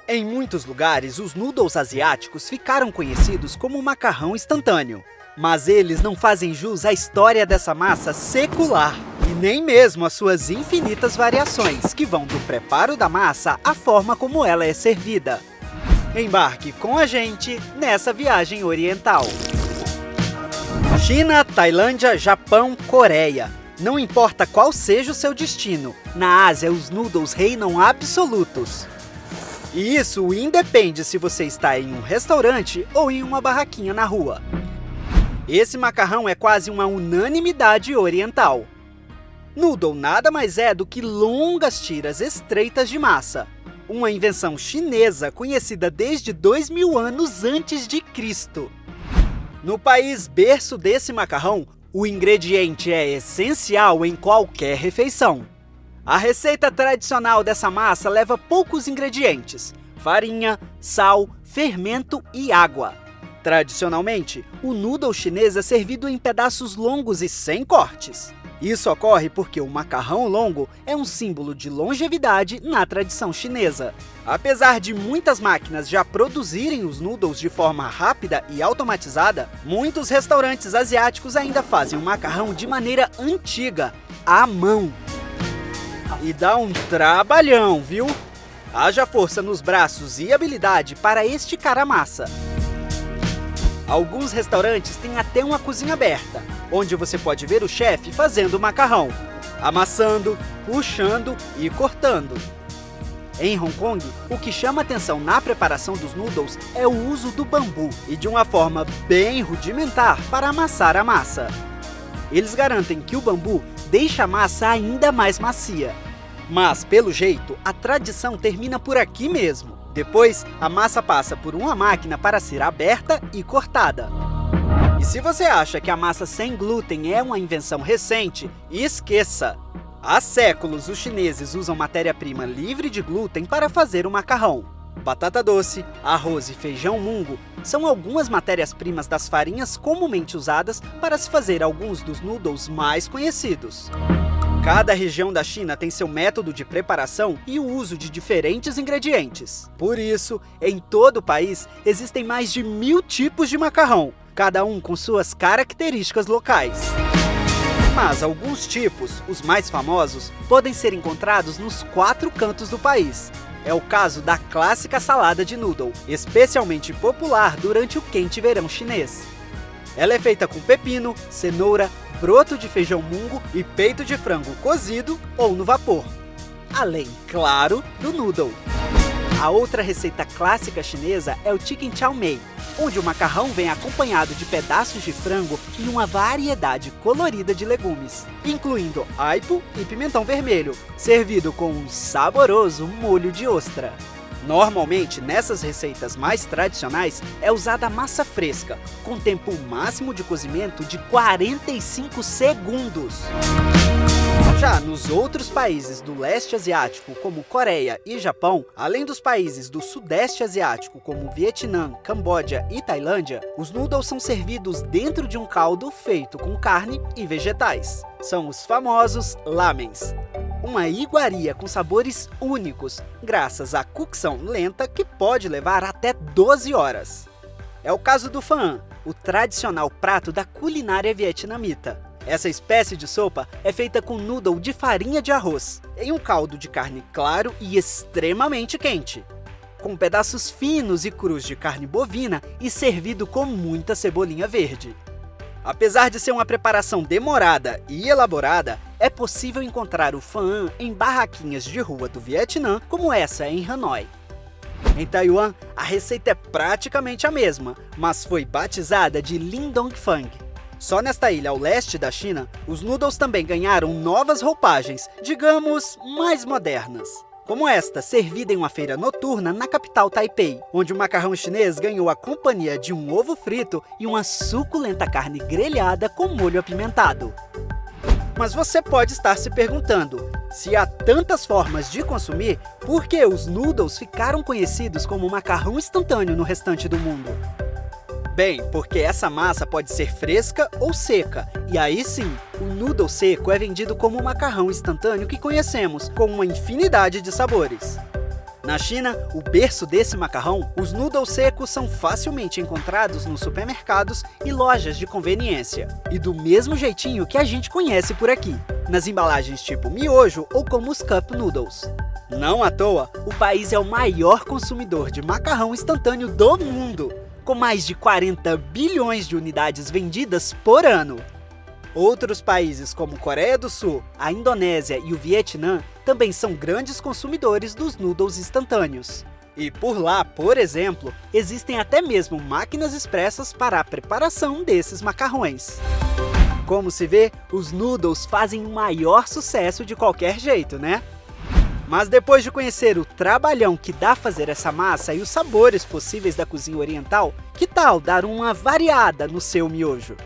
Em muitos lugares, os noodles asiáticos ficaram conhecidos como macarrão instantâneo. Mas eles não fazem jus à história dessa massa secular, e nem mesmo às suas infinitas variações, que vão do preparo da massa à forma como ela é servida. Embarque com a gente nessa viagem oriental. China, Tailândia, Japão, Coreia. Não importa qual seja o seu destino, na Ásia os noodles reinam absolutos. E isso independe se você está em um restaurante ou em uma barraquinha na rua. Esse macarrão é quase uma unanimidade oriental. Noodle nada mais é do que longas tiras estreitas de massa. Uma invenção chinesa conhecida desde 2000 anos antes de Cristo. No país berço desse macarrão, o ingrediente é essencial em qualquer refeição. A receita tradicional dessa massa leva poucos ingredientes: farinha, sal, fermento e água. Tradicionalmente, o noodle chinês é servido em pedaços longos e sem cortes. Isso ocorre porque o macarrão longo é um símbolo de longevidade na tradição chinesa. Apesar de muitas máquinas já produzirem os noodles de forma rápida e automatizada, muitos restaurantes asiáticos ainda fazem o macarrão de maneira antiga, à mão. E dá um trabalhão, viu? Haja força nos braços e habilidade para esticar a massa. Alguns restaurantes têm até uma cozinha aberta, onde você pode ver o chefe fazendo o macarrão, amassando, puxando e cortando. Em Hong Kong, o que chama atenção na preparação dos noodles é o uso do bambu e de uma forma bem rudimentar para amassar a massa. Eles garantem que o bambu deixa a massa ainda mais macia. Mas, pelo jeito, a tradição termina por aqui mesmo. Depois, a massa passa por uma máquina para ser aberta e cortada. E se você acha que a massa sem glúten é uma invenção recente, esqueça! Há séculos, os chineses usam matéria-prima livre de glúten para fazer o macarrão. Batata doce, arroz e feijão mungo são algumas matérias-primas das farinhas comumente usadas para se fazer alguns dos noodles mais conhecidos. Cada região da China tem seu método de preparação e o uso de diferentes ingredientes. Por isso, em todo o país, existem mais de 1000 tipos de macarrão, cada um com suas características locais. Mas alguns tipos, os mais famosos, podem ser encontrados nos 4 cantos do país. É o caso da clássica salada de noodle, especialmente popular durante o quente verão chinês. Ela é feita com pepino, cenoura, broto de feijão mungo e peito de frango cozido ou no vapor. Além, claro, do noodle. A outra receita clássica chinesa é o chicken chow mein, onde o macarrão vem acompanhado de pedaços de frango e uma variedade colorida de legumes, incluindo aipo e pimentão vermelho, servido com um saboroso molho de ostra. Normalmente, nessas receitas mais tradicionais, é usada massa fresca, com tempo máximo de cozimento de 45 segundos. Já nos outros países do leste asiático, como Coreia e Japão, além dos países do sudeste asiático, como Vietnã, Camboja e Tailândia, os noodles são servidos dentro de um caldo feito com carne e vegetais. São os famosos lamens. Uma iguaria com sabores únicos, graças à cocção lenta que pode levar até 12 horas. É o caso do pho, o tradicional prato da culinária vietnamita. Essa espécie de sopa é feita com noodle de farinha de arroz, em um caldo de carne claro e extremamente quente, com pedaços finos e crus de carne bovina e servido com muita cebolinha verde. Apesar de ser uma preparação demorada e elaborada, é possível encontrar o pho em barraquinhas de rua do Vietnã, como essa em Hanoi. Em Taiwan, a receita é praticamente a mesma, mas foi batizada de Linh Dong Fang. Só nesta ilha ao leste da China, os noodles também ganharam novas roupagens, digamos, mais modernas. Como esta, servida em uma feira noturna na capital Taipei, onde o macarrão chinês ganhou a companhia de um ovo frito e uma suculenta carne grelhada com molho apimentado. Mas você pode estar se perguntando, se há tantas formas de consumir, por que os noodles ficaram conhecidos como macarrão instantâneo no restante do mundo? Bem, porque essa massa pode ser fresca ou seca, e aí sim, o noodle seco é vendido como o macarrão instantâneo que conhecemos, com uma infinidade de sabores. Na China, o berço desse macarrão, os noodles secos são facilmente encontrados nos supermercados e lojas de conveniência. E do mesmo jeitinho que a gente conhece por aqui, nas embalagens tipo miojo ou como os cup noodles. Não à toa, o país é o maior consumidor de macarrão instantâneo do mundo, com mais de 40 bilhões de unidades vendidas por ano. Outros países como Coreia do Sul, a Indonésia e o Vietnã também são grandes consumidores dos noodles instantâneos. E por lá, por exemplo, existem até mesmo máquinas expressas para a preparação desses macarrões. Como se vê, os noodles fazem o maior sucesso de qualquer jeito, né? Mas depois de conhecer o trabalhão que dá fazer essa massa e os sabores possíveis da cozinha oriental, que tal dar uma variada no seu miojo?